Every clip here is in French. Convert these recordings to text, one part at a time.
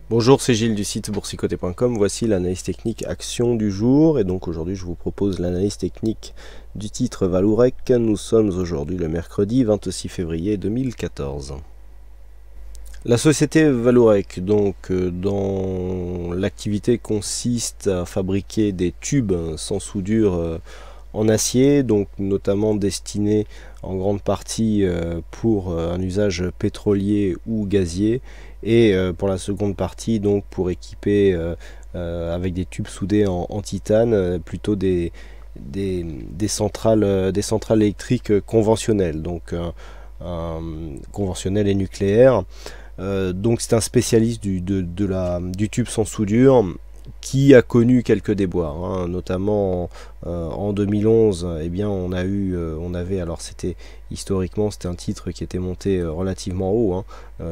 Bonjour, c'est Gilles du site boursicoté.com. Voici l'analyse technique action du jour. Et donc aujourd'hui, je vous propose l'analyse technique du titre Vallourec. Nous sommes aujourd'hui le mercredi 26 février 2014. La société Vallourec, dans l'activité consiste à fabriquer des tubes sans soudure en acier, donc notamment destinés en grande partie pour un usage pétrolier ou gazier, et pour la seconde partie donc pour équiper avec des tubes soudés en titane plutôt des centrales électriques conventionnelles, donc conventionnelles et nucléaires. Donc c'est un spécialiste du tube sans soudure qui a connu quelques déboires, hein, notamment en 2011. Eh bien, alors historiquement c'était un titre qui était monté relativement haut, hein,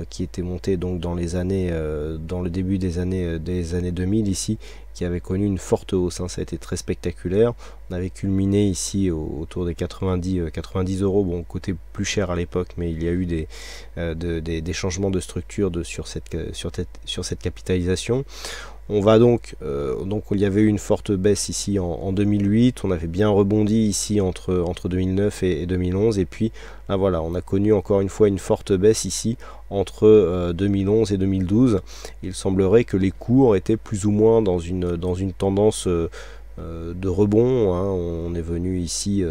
qui était monté donc dans le début des années 2000 ici, qui avait connu une forte hausse, hein. Ça a été très spectaculaire. On avait culminé ici autour des 90 euros, bon, côté plus cher à l'époque, mais il y a eu des changements de structure sur cette capitalisation. On va donc il y avait eu une forte baisse ici en 2008, on avait bien rebondi ici entre 2009 et 2011, et puis là voilà, on a connu encore une fois une forte baisse ici entre 2011 et 2012. Il semblerait que les cours étaient plus ou moins dans une tendance de rebond, hein. On est venu ici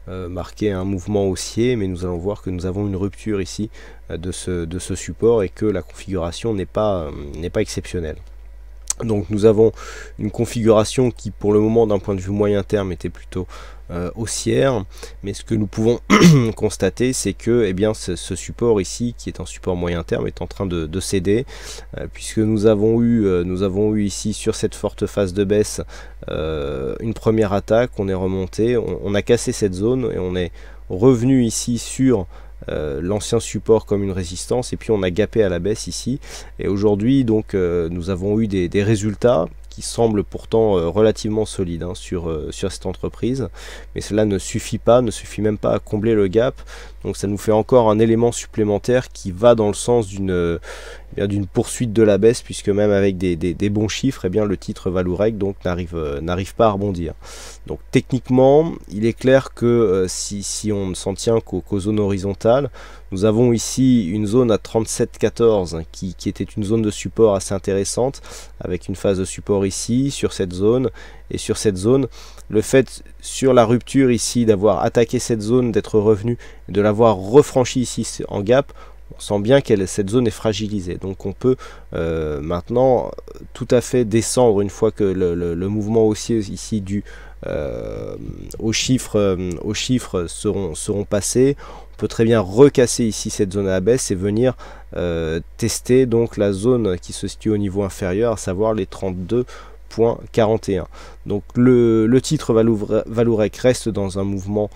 marquer un mouvement haussier, mais nous allons voir que nous avons une rupture ici de ce support et que la configuration n'est pas exceptionnelle. Donc nous avons une configuration qui pour le moment d'un point de vue moyen terme était plutôt haussière, mais ce que nous pouvons constater, c'est que eh bien, ce support ici, qui est un support moyen terme, est en train de céder, puisque nous avons eu ici sur cette forte phase de baisse une première attaque. On est remonté, on a cassé cette zone et on est revenu ici sur l'ancien support comme une résistance, et puis on a gapé à la baisse ici, et aujourd'hui donc nous avons eu des résultats qui semblent pourtant relativement solides, hein, sur cette entreprise, mais cela ne suffit même pas à combler le gap. Donc ça nous fait encore un élément supplémentaire qui va dans le sens d'une poursuite de la baisse, puisque même avec des bons chiffres, eh bien, le titre Vallourec donc n'arrive pas à rebondir. Donc techniquement, il est clair que si on ne s'en tient qu'aux zones horizontales, nous avons ici une zone à 37,14 qui était une zone de support assez intéressante, avec une phase de support ici, sur cette zone, et sur cette zone, le fait sur la rupture ici d'avoir attaqué cette zone, d'être revenu, de l'avoir refranchi ici en gap, on sent bien que cette zone est fragilisée. Donc on peut maintenant tout à fait descendre une fois que le mouvement haussier ici dû aux chiffres seront passés. On peut très bien recasser ici cette zone à la baisse et venir tester donc la zone qui se situe au niveau inférieur, à savoir les 32,41. Donc le titre Vallourec reste dans un mouvement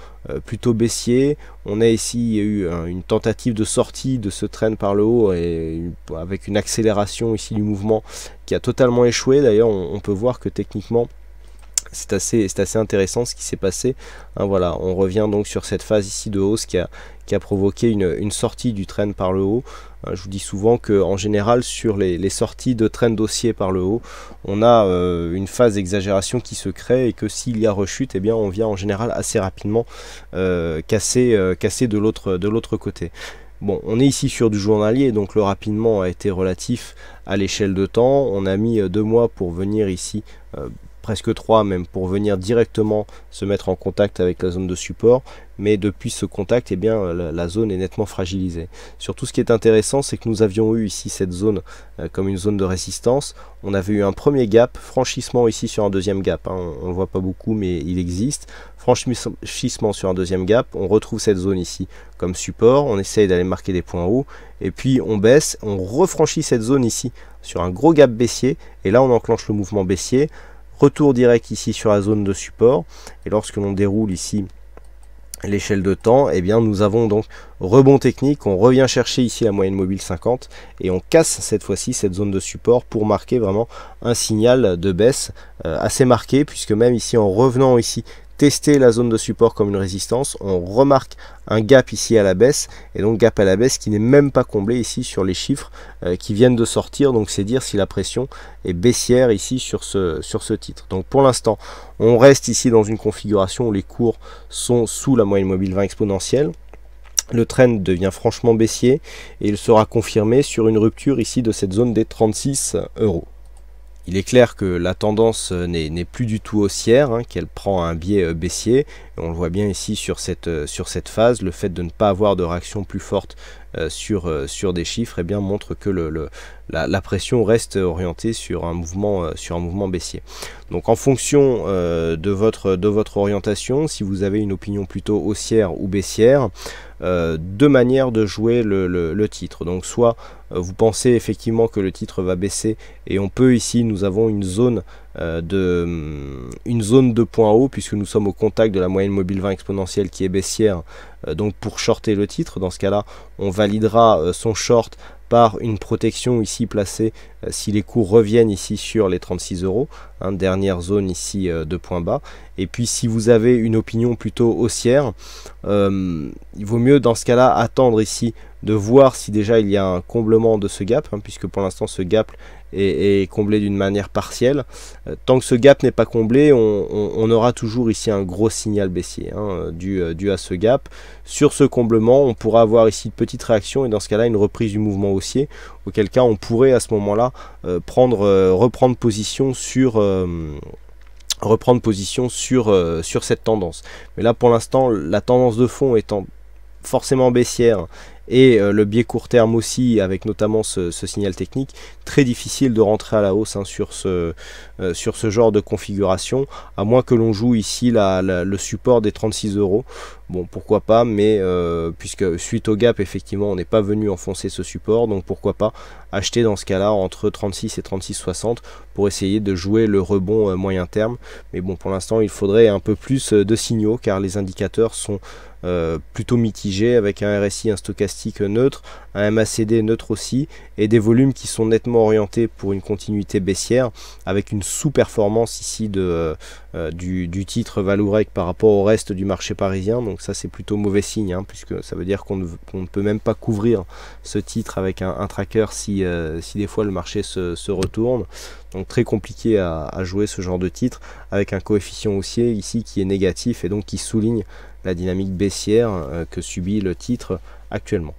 plutôt baissier. On a ici eu une tentative de sortie de ce trend par le haut, et avec une accélération ici du mouvement qui a totalement échoué. D'ailleurs on peut voir que techniquement c'est assez intéressant ce qui s'est passé, hein. Voilà, on revient donc sur cette phase ici de hausse qui a provoqué une sortie du trend par le haut. Je vous dis souvent que en général sur les sorties de trend haussier par le haut, on a une phase d'exagération qui se crée, et que s'il y a rechute, eh bien on vient en général assez rapidement casser de l'autre côté. Bon, on est ici sur du journalier, donc le rapidement a été relatif à l'échelle de temps. On a mis 2 mois pour venir ici, presque 3 même, pour venir directement se mettre en contact avec la zone de support, mais depuis ce contact, eh bien, la zone est nettement fragilisée. Surtout, ce qui est intéressant, c'est que nous avions eu ici cette zone comme une zone de résistance. On avait eu un premier gap, franchissement ici sur un deuxième gap, hein. On ne le voit pas beaucoup, mais il existe. Franchissement sur un deuxième gap, on retrouve cette zone ici comme support, on essaye d'aller marquer des points hauts, et puis on baisse, on refranchit cette zone ici sur un gros gap baissier, et là on enclenche le mouvement baissier. Retour direct ici sur la zone de support, et lorsque l'on déroule ici l'échelle de temps, eh bien nous avons donc rebond technique. On revient chercher ici la moyenne mobile 50 et on casse cette fois-ci cette zone de support pour marquer vraiment un signal de baisse assez marqué, puisque même ici en revenant ici tester la zone de support comme une résistance, on remarque un gap ici à la baisse, et donc gap à la baisse qui n'est même pas comblé ici sur les chiffres qui viennent de sortir, donc c'est dire si la pression est baissière ici sur ce titre. Donc pour l'instant, on reste ici dans une configuration où les cours sont sous la moyenne mobile 20 exponentielle. Le trend devient franchement baissier et il sera confirmé sur une rupture ici de cette zone des 36 €. Il est clair que la tendance n'est plus du tout haussière, qu'elle prend un biais baissier. Et on le voit bien ici sur cette phase, le fait de ne pas avoir de réaction plus forte sur des chiffres eh bien, montre que la pression reste orientée sur un mouvement baissier. Donc en fonction de votre orientation, si vous avez une opinion plutôt haussière ou baissière, deux manières de jouer le titre. Donc soit vous pensez effectivement que le titre va baisser et on peut ici, nous avons une zone de point haut puisque nous sommes au contact de la moyenne mobile 20 exponentielle qui est baissière, donc pour shorter le titre. Dans ce cas là on validera son short par une protection ici placée si les cours reviennent ici sur les 36 €, dernière zone ici de point bas. Et puis si vous avez une opinion plutôt haussière, il vaut mieux dans ce cas là attendre ici de voir si déjà il y a un comblement de ce gap, puisque pour l'instant ce gap est comblé d'une manière partielle. Tant que ce gap n'est pas comblé, on aura toujours ici un gros signal baissier dû à ce gap. Sur ce comblement, on pourra avoir ici une petite réaction et dans ce cas là une reprise du mouvement haussier, auquel cas on pourrait à ce moment là reprendre position sur cette tendance. Mais là pour l'instant la tendance de fond étant forcément baissière et le biais court terme aussi, avec notamment ce signal technique, très difficile de rentrer à la hausse sur ce genre de configuration, à moins que l'on joue ici le support des 36 €. Bon, pourquoi pas, mais puisque suite au gap, effectivement, on n'est pas venu enfoncer ce support, donc pourquoi pas acheter dans ce cas-là entre 36 et 36,60 pour essayer de jouer le rebond moyen terme. Mais bon, pour l'instant, il faudrait un peu plus de signaux, car les indicateurs sont plutôt mitigés, avec un RSI, un stochastique neutre, un MACD neutre aussi, et des volumes qui sont nettement orientés pour une continuité baissière, avec une sous-performance ici du titre Vallourec par rapport au reste du marché parisien. Donc ça c'est plutôt mauvais signe, puisque ça veut dire qu'on ne peut même pas couvrir ce titre avec un tracker si des fois le marché se retourne. Donc très compliqué à jouer ce genre de titre, avec un coefficient haussier ici qui est négatif et donc qui souligne la dynamique baissière que subit le titre actuellement.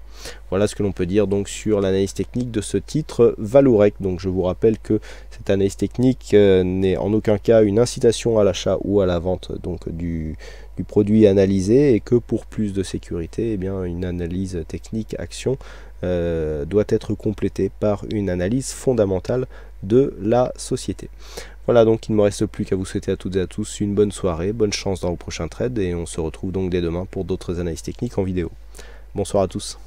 Voilà ce que l'on peut dire donc sur l'analyse technique de ce titre Vallourec. Donc je vous rappelle que cette analyse technique n'est en aucun cas une incitation à l'achat ou à la vente donc du produit analysé, et que pour plus de sécurité, une analyse technique action doit être complétée par une analyse fondamentale de la société. Voilà, donc il ne me reste plus qu'à vous souhaiter à toutes et à tous une bonne soirée, bonne chance dans le prochain trade, et on se retrouve donc dès demain pour d'autres analyses techniques en vidéo. Bonsoir à tous.